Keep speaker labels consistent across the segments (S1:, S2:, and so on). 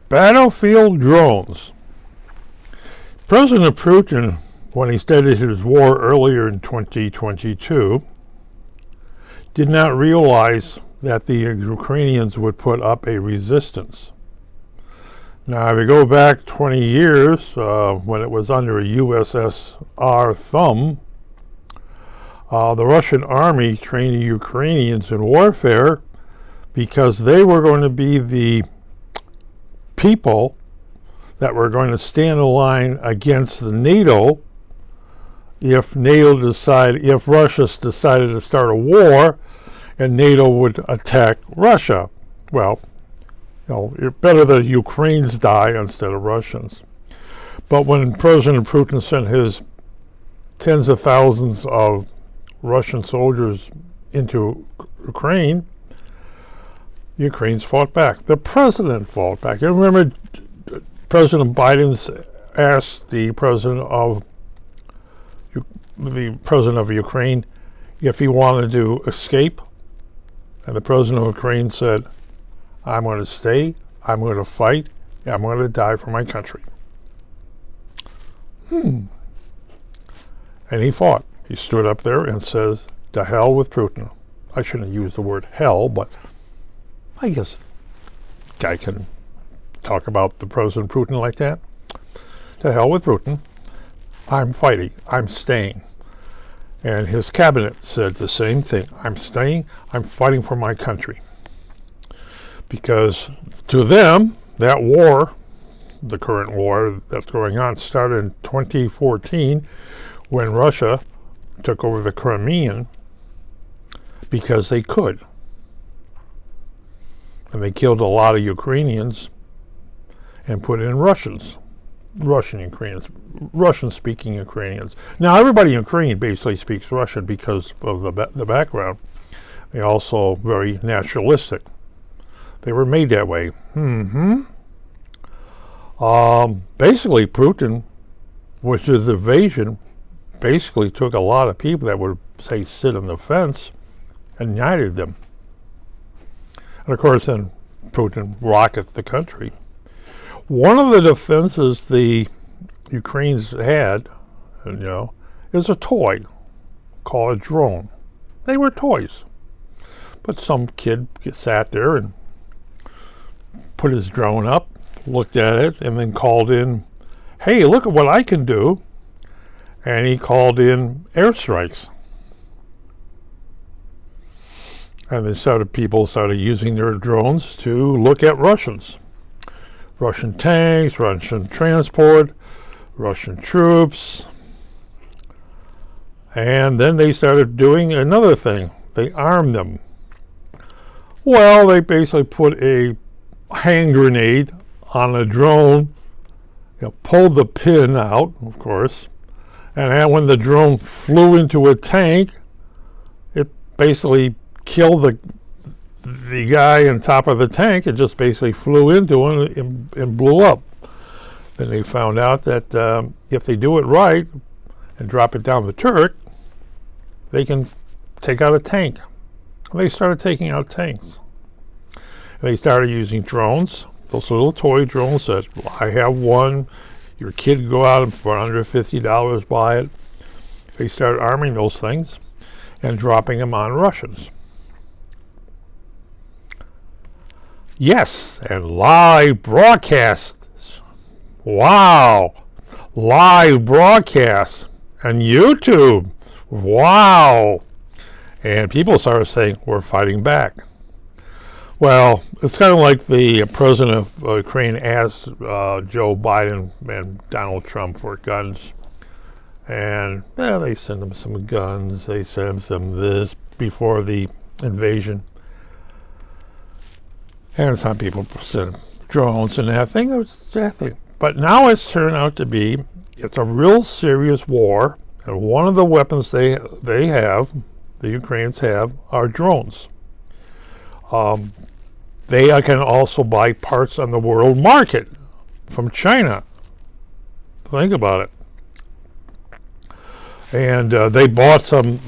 S1: Battlefield drones. President Putin, when he started his war earlier in 2022, did not realize that the Ukrainians would put up a resistance. Now, if you go back 20 years, when it was under a USSR thumb, the Russian army trained the Ukrainians in warfare because they were going to be the people that were going to stand in line against the NATO if Russia decided to start a war and NATO would attack Russia. Well, it's better that Ukrainians die instead of Russians. But when President Putin sent his tens of thousands of Russian soldiers into Ukraine, Ukrainians fought back. The president fought back. You remember President Biden asked the president of Ukraine if he wanted to escape, and the president of Ukraine said, "I'm going to stay, I'm going to fight, I'm going to die for my country." And he fought. He stood up there and says, "To hell with Putin." I shouldn't use the word hell, but I guess a guy can talk about the President Putin like that. To hell with Putin. I'm fighting. I'm staying. And his cabinet said the same thing. I'm staying. I'm fighting for my country. Because to them, that war, the current war that's going on, started in 2014 when Russia took over the Crimean because they could. And they killed a lot of Ukrainians and put in Russian-speaking Ukrainians. Now, everybody in Ukraine basically speaks Russian because of the background. They're also very nationalistic. They were made that way. Basically, Putin, with his invasion, basically took a lot of people that would, say, sit on the fence and united them. And of course, then Putin rocketed the country. One of the defenses the Ukrainians had, is a toy called a drone. They were toys. But some kid sat there and put his drone up, looked at it, and then called in, "Hey, look at what I can do." And he called in airstrikes. And people started using their drones to look at Russians. Russian tanks, Russian transport, Russian troops. And then they started doing another thing. They armed them. Well, they basically put a hand grenade on a drone, pulled the pin out, of course, and then when the drone flew into a tank, it basically killed the guy on top of the tank. It just basically flew into it and blew up. Then they found out that if they do it right and drop it down the turret, they can take out a tank. And they started taking out tanks. And they started using drones, those little toy drones that I have one. Your kid can go out and for under $50 buy it. They started arming those things and dropping them on Russians. Yes, and live broadcasts. Wow. Live broadcasts on YouTube. Wow. And people started saying, we're fighting back. Well, it's kind of like the president of Ukraine asked Joe Biden and Donald Trump for guns. And they sent them some guns. They sent them some this before the invasion. And some people sent drones and that thing. It was that thing. But now it's turned out to be, it's a real serious war. And one of the weapons they have, the Ukrainians have, are drones. They can also buy parts on the world market from China. Think about it. And they bought some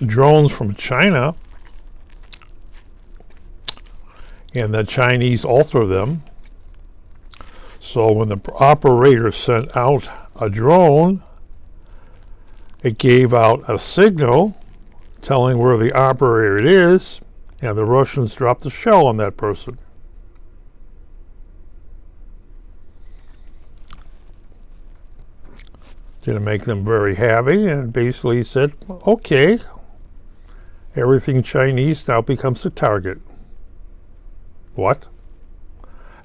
S1: drones from China, and the Chinese alter them. So when the operator sent out a drone, it gave out a signal telling where the operator is, and the Russians dropped the shell on that person. Didn't make them very happy, and basically said, okay, everything Chinese now becomes a target. What?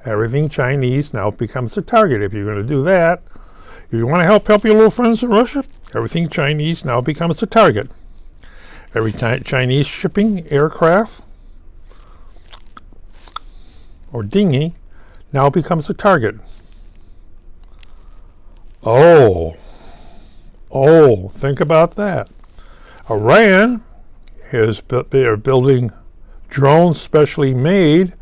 S1: Everything Chinese now becomes a target. If you're going to do that, if you want to help your little friends in Russia, everything Chinese now becomes a target. Every Chinese shipping aircraft or dinghy now becomes a target. Oh, think about that. Iran they're building drones specially made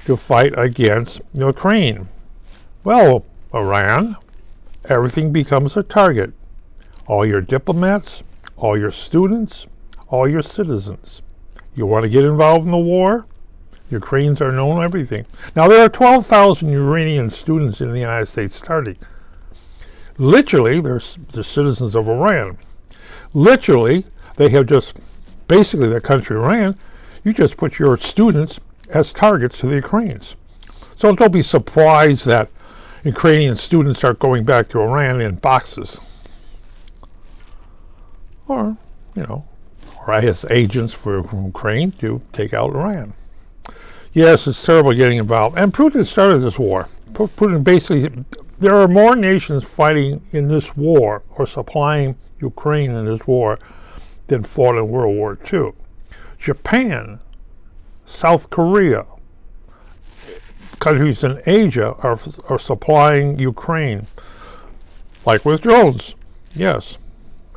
S1: to fight against Ukraine. Well, Iran, everything becomes a target. All your diplomats, all your students, all your citizens. You want to get involved in the war? Ukrainians are known everything. Now, there are 12,000 Iranian students in the United States studying. Literally, they're citizens of Iran. Literally, they have just, basically their country Iran, you just put your students as targets to the Ukrainians. So don't be surprised that Ukrainian students start going back to Iran in boxes. Or, or as agents for Ukraine to take out Iran. Yes, it's terrible getting involved. And Putin started this war. Putin basically, there are more nations fighting in this war or supplying Ukraine in this war than fought in World War II. Japan, South Korea, countries in Asia are supplying Ukraine, like with drones, yes,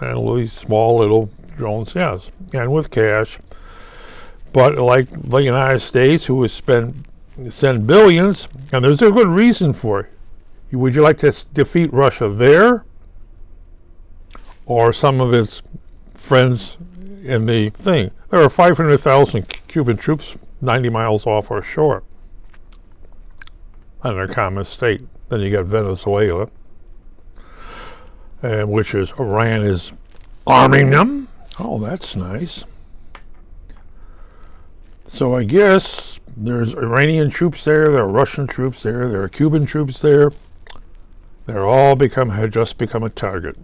S1: and these small little drones, yes, and with cash. But like the United States, who has send billions, and there's a good reason for it. Would you like to defeat Russia there, or some of its friends in the thing? There are 500,000 Cuban troops 90 miles off our shore, in a common state. Then you got Venezuela, which is Iran is arming them. Oh, that's nice. So I guess there's Iranian troops there, there are Russian troops there, there are Cuban troops there. They're all have just become a target.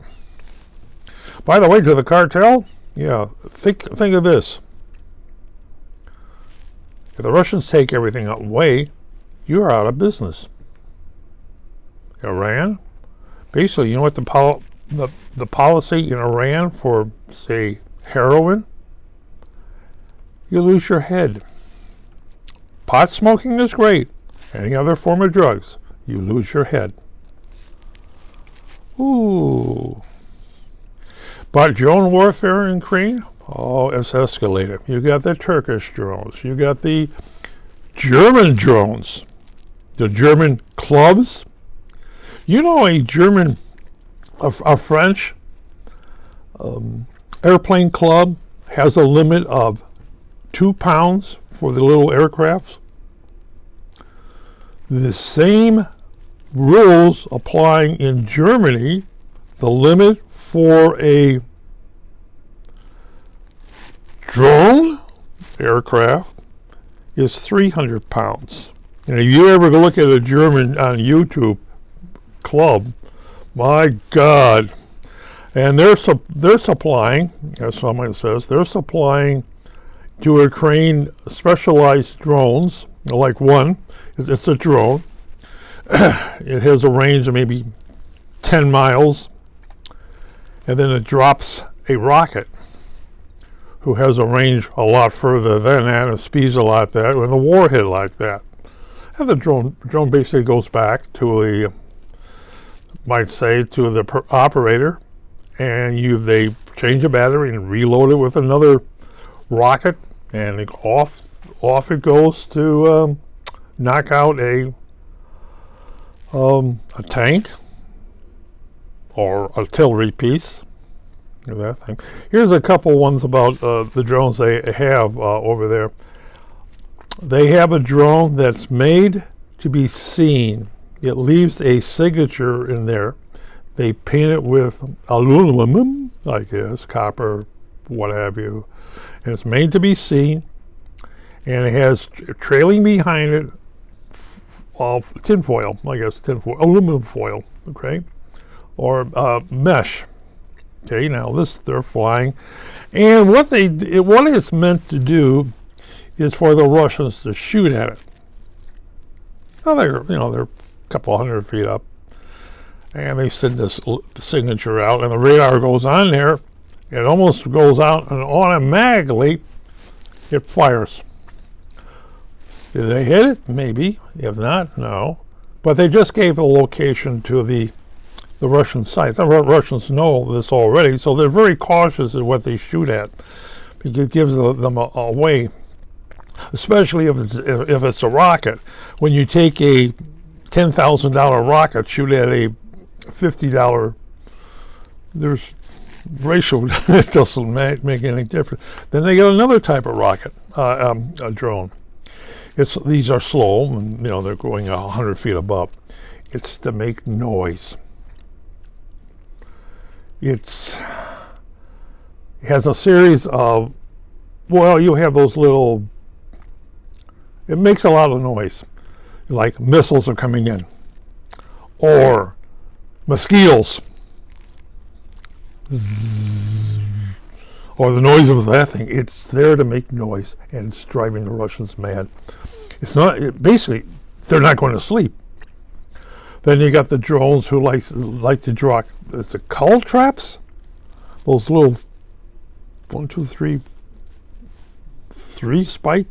S1: By the way, to the cartel, yeah, think of this. If the Russians take everything away, you're out of business. Iran, basically, you know what the policy in Iran for, say, heroin? You lose your head. Pot smoking is great. Any other form of drugs, you lose your head. Ooh. But drone warfare in Ukraine? Oh, it's escalated. You got the Turkish drones. You got the German drones. The German clubs. You know, a French airplane club has a limit of 2 pounds for the little aircrafts. The same rules applying in Germany. The limit for a drone aircraft is 300 pounds. And if you ever look at a German on YouTube club, my God. And they're supplying, as someone says, they're supplying to Ukraine specialized drones, like one. It's a drone. It has a range of maybe 10 miles. And then it drops a rocket who has a range a lot further than that and speeds a lot that with a warhead like that. And the drone basically goes back to the operator, and they change the battery and reload it with another rocket, and off it goes to knock out a tank or artillery piece. That thing. Here's a couple ones about the drones they have over there. They have a drone that's made to be seen. It leaves a signature in there. They paint it with aluminum, I guess, copper, what have you. And it's made to be seen. And it has trailing behind it tin foil, I guess, tin foil, aluminum foil, okay, or mesh. Okay, now they're flying, and what it's meant to do is for the Russians to shoot at it. Now they're a couple hundred feet up, and they send this signature out, and the radar goes on there. It almost goes out, and automatically it fires. Did they hit it? Maybe. If not, no. But they just gave the location to the Russian sites. The Russians know this already, so they're very cautious of what they shoot at, because it gives them away. Especially if it's a rocket. When you take a $10,000 rocket, shoot at a $50, there's ratio. It doesn't make any difference. Then they get another type of rocket, a drone. These are slow, and they're going 100 feet above. It's to make noise. It has a series of, you have those little. It makes a lot of noise, like missiles are coming in, or mosquitoes, or the noise of that thing. It's there to make noise, and it's driving the Russians mad. It's not. Basically, they're not going to sleep. Then you got the drones who like to draw. It's the cull traps. Those little 1, 2, 3 spike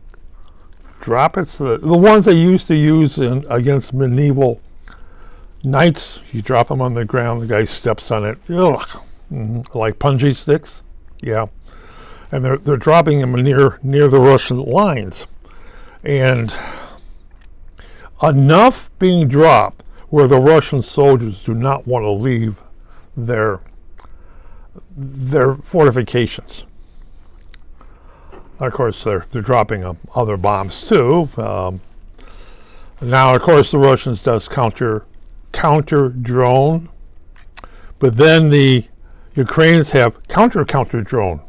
S1: droplets. The ones they used to use against medieval knights. You drop them on the ground. The guy steps on it. Like punji sticks. Yeah, and they're dropping them near the Russian lines. And enough being dropped where the Russian soldiers do not want to leave their fortifications. Of course, they're dropping other bombs too. Now, of course, the Russians does counter drone, but then the Ukrainians have counter drone.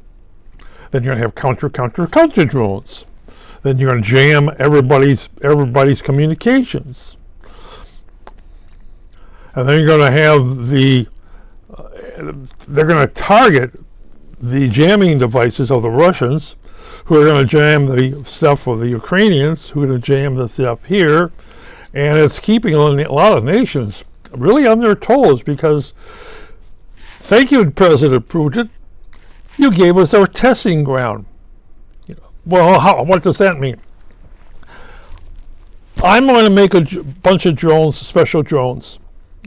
S1: Then you're going to have counter drones. Then you're going to jam everybody's communications. And then you're going to have they're going to target the jamming devices of the Russians, who are going to jam the stuff of the Ukrainians, who are going to jam the stuff here. And it's keeping a lot of nations really on their toes, because thank you, President Putin, you gave us our testing ground. Well, what does that mean? I'm going to make a bunch of drones, special drones,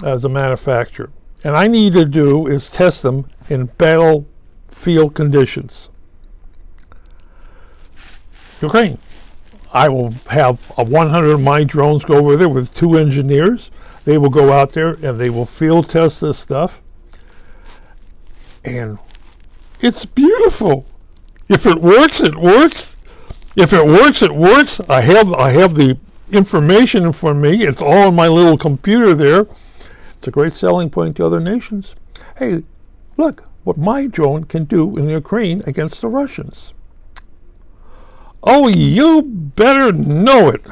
S1: as a manufacturer. And I need to do is test them in battlefield conditions. Ukraine. I will have 100 of my drones go over there with 2 engineers. They will go out there and they will field test this stuff. And it's beautiful. If it works, it works. If it works, it works. I have the information for me. It's all on my little computer there. It's a great selling point to other nations. Hey, look what my drone can do in Ukraine against the Russians. Oh, you better know it.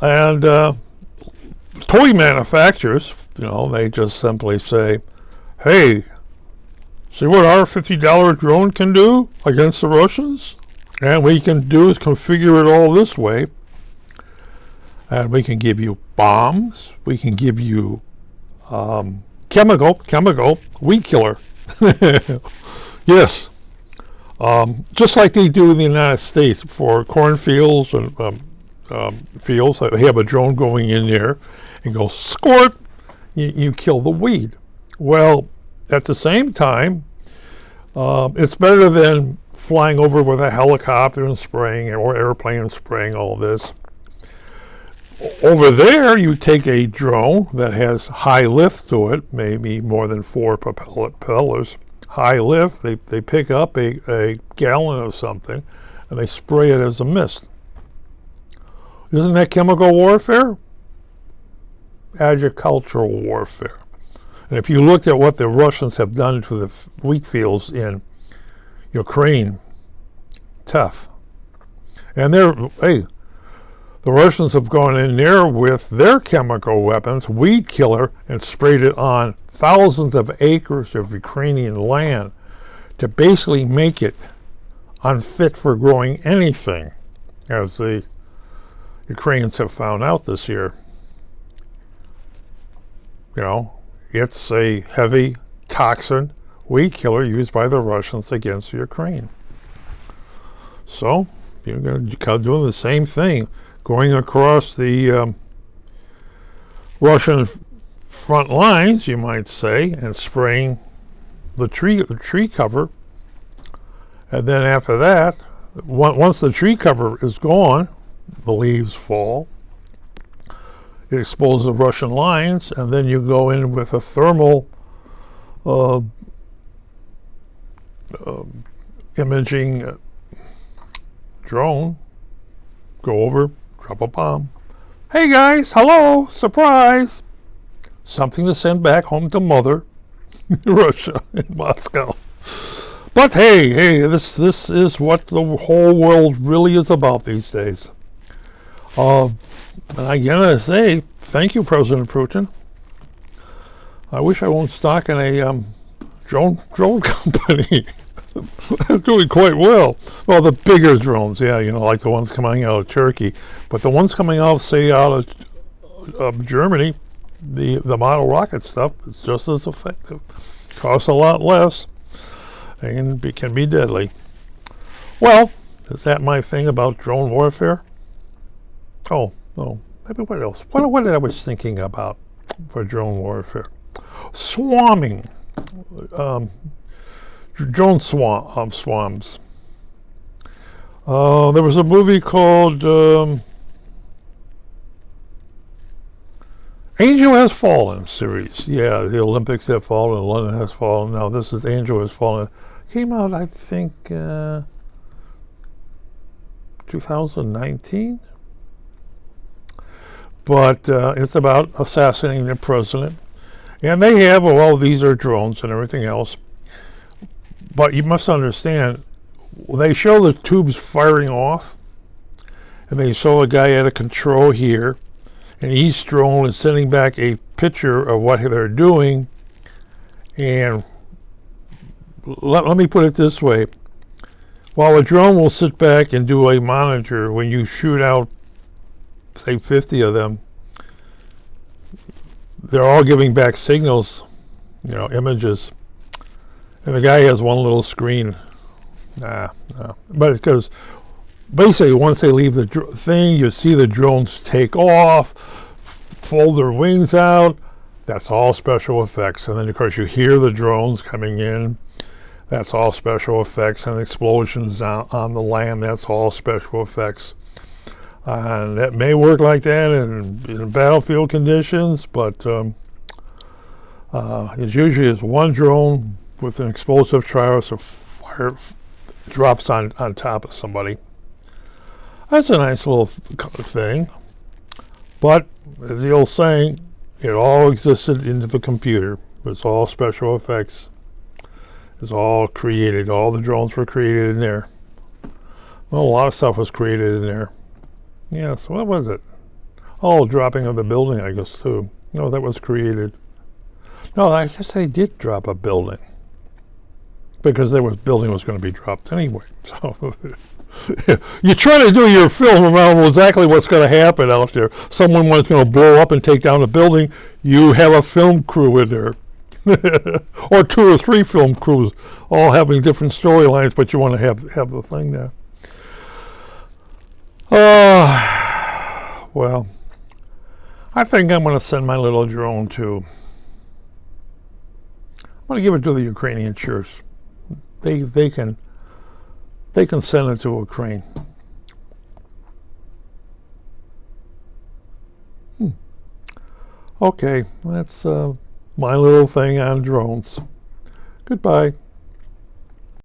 S1: And toy manufacturers, they just simply say, hey, see what our $50 drone can do against the Russians? And we can do is configure it all this way. And we can give you bombs. We can give you chemical weed killer. Yes. Just like they do in the United States for cornfields and fields. They have a drone going in there and go squirt. You kill the weed. Well, at the same time, it's better than flying over with a helicopter and spraying, or airplane and spraying all this. Over there, you take a drone that has high lift to it, maybe more than 4 propellers. High lift, they pick up a gallon of something, and they spray it as a mist. Isn't that chemical warfare? Agricultural warfare. And if you looked at what the Russians have done to the wheat fields in Ukraine, tough. And the Russians have gone in there with their chemical weapons, weed killer, and sprayed it on thousands of acres of Ukrainian land to basically make it unfit for growing anything, as the Ukrainians have found out this year. You know, it's a heavy toxin weed killer used by the Russians against Ukraine. So you're going to be doing the same thing, going across the Russian front lines, you might say, and spraying the tree cover. And then after that, once the tree cover is gone, the leaves fall. It exposes the Russian lines, and then you go in with a thermal imaging drone, go over, drop a bomb. Hey guys, hello, surprise! Something to send back home to mother in Russia, in Moscow. But hey, this is what the whole world really is about these days. And I gotta say, thank you, President Putin. I wish I owned stock in a drone company. They're doing quite well. Well, the bigger drones, yeah, like the ones coming out of Turkey. But the ones coming out, say, out of Germany, the model rocket stuff is just as effective. Costs a lot less and can be deadly. Well, is that my thing about drone warfare? Oh, maybe what else? What I was thinking about for drone warfare? Swarming. Drone swarms. There was a movie called Angel Has Fallen series. Yeah, the Olympics have fallen, London has fallen. Now this is Angel Has Fallen. Came out, I think, 2019. But it's about assassinating the president. And they have, these are drones and everything else. But you must understand, they show the tubes firing off, and they show a guy at a control here, and each drone is sending back a picture of what they're doing. And let me put it this way. While a drone will sit back and do a monitor, when you shoot out, say, 50 of them, they're all giving back signals, images. And the guy has one little screen. But because basically once they leave the thing, you see the drones take off, fold their wings out. That's all special effects. And then, of course, you hear the drones coming in. That's all special effects. And explosions on the land. That's all special effects. And that may work like that in battlefield conditions, but it's usually one drone with an explosive trial, so fire drops on top of somebody. That's a nice little thing. But, as the old saying, it all existed into the computer. It's all special effects. It's all created. All the drones were created in there. Well, a lot of stuff was created in there. Yes, what was it? Oh, dropping of the building, I guess, too. No, that was created. No, I guess they did drop a building. Because the building was going to be dropped anyway. So you try to do your film around exactly what's going to happen out there. Someone was going to blow up and take down a building. You have a film crew in there. Or 2 or 3 film crews all having different storylines, but you want to have the thing there. Well, I think I'm going to send my little drone to... I'm going to give it to the Ukrainian church. They can send it to Ukraine. Okay, that's my little thing on drones. Goodbye.